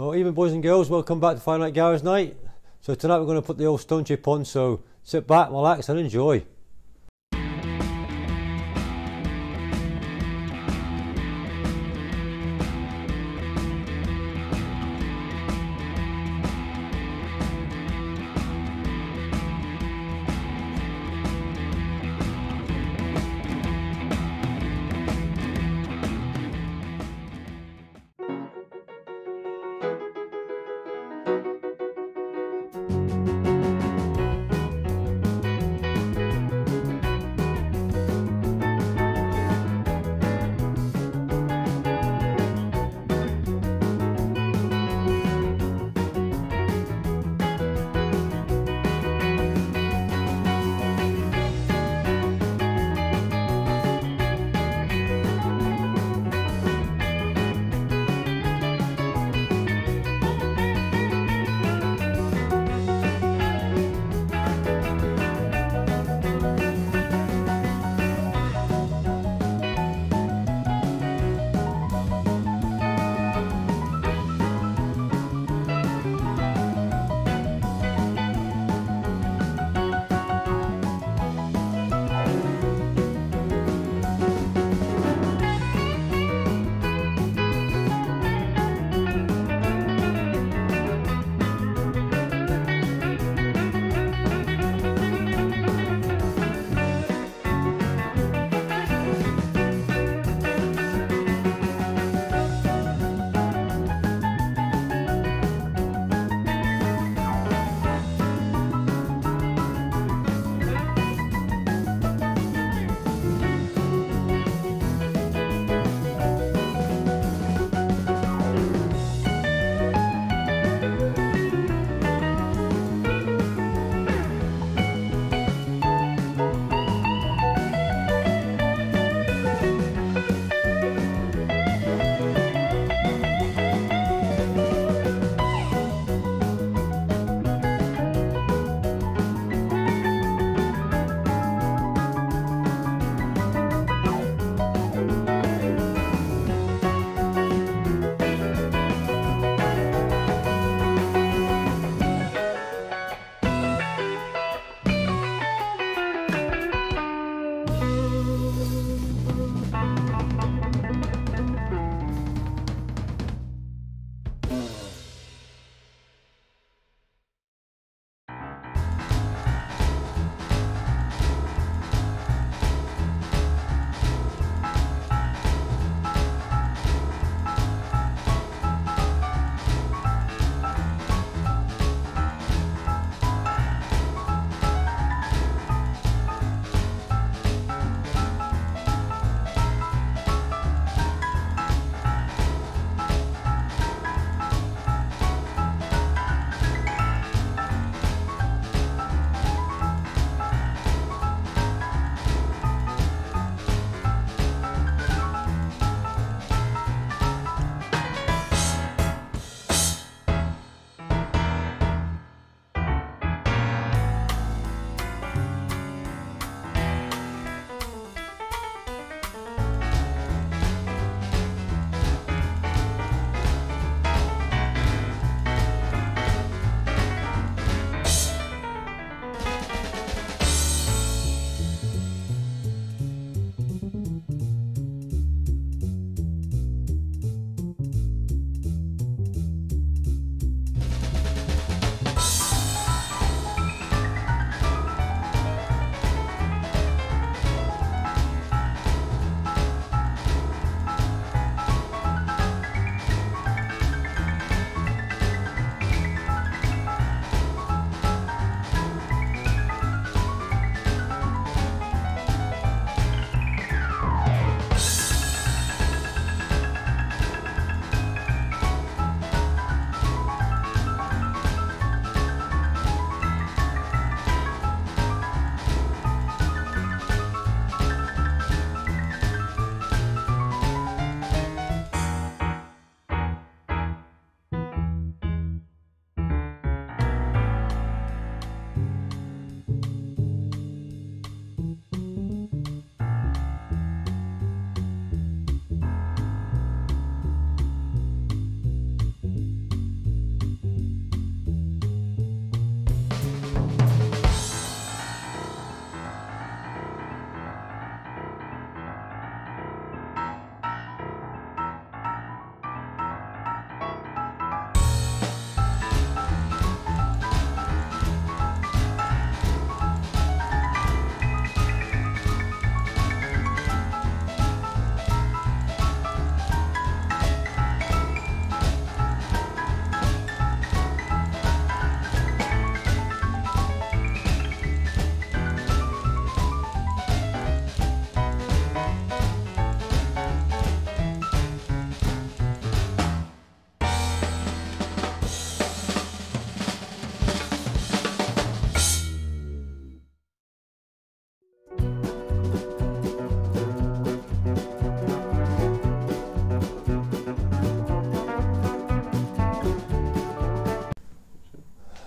Well, evening boys and girls, welcome back to Friday Night Garage Night. So tonight we're going to put the old stone chip on, so sit back, relax and enjoy.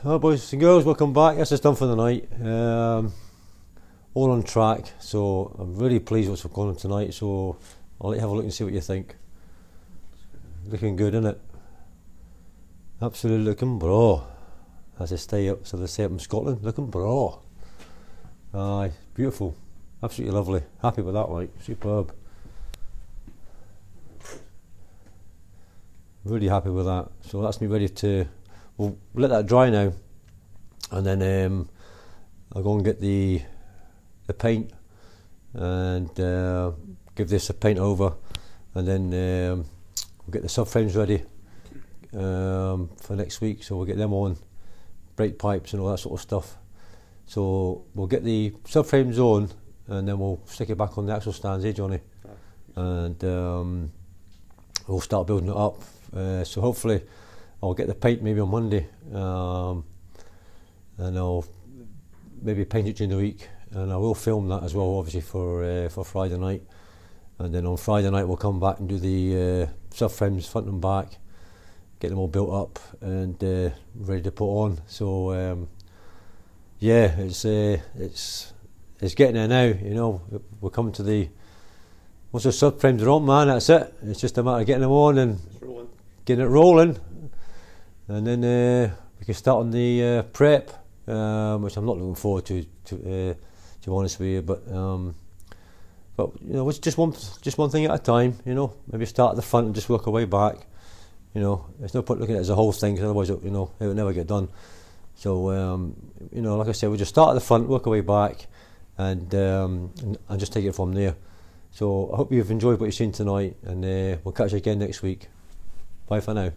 Well, boys and girls, welcome back. This is done for the night. All on track, so I'm really pleased with what's going on tonight. So I'll let you have a look and see what you think. Looking good, isn't it? Absolutely looking bra. As they say up in Scotland, looking bra. Aye, beautiful, absolutely lovely. Happy with that, like superb. Really happy with that. So that's me ready to. We'll let that dry now, and then I'll go and get the paint and give this a paint over, and then we'll get the subframes ready for next week. So we'll get them on, brake pipes and all that sort of stuff. So we'll get the subframes on, and then we'll stick it back on the axle stands, Johnny? And we'll start building it up. So hopefully I'll get the paint maybe on Monday, and I'll maybe paint it during the week, and I will film that as well, obviously for Friday night. And then on Friday night we'll come back and do the subframes front and back, get them all built up and ready to put on. So yeah, it's getting there now. You know, we're coming to the once the subframes are on, man. That's it. It's just a matter of getting them on and getting it rolling, and then we can start on the prep, which I'm not looking forward to be honest with you. But you know, it's just one thing at a time. You know, maybe start at the front and just work our way back. You know, there's no point looking at it as a whole thing, because otherwise, you know, it will never get done. So you know, like I said, we'll just start at the front, work our way back, and just take it from there. So I hope you've enjoyed what you've seen tonight, and we'll catch you again next week. Bye for now.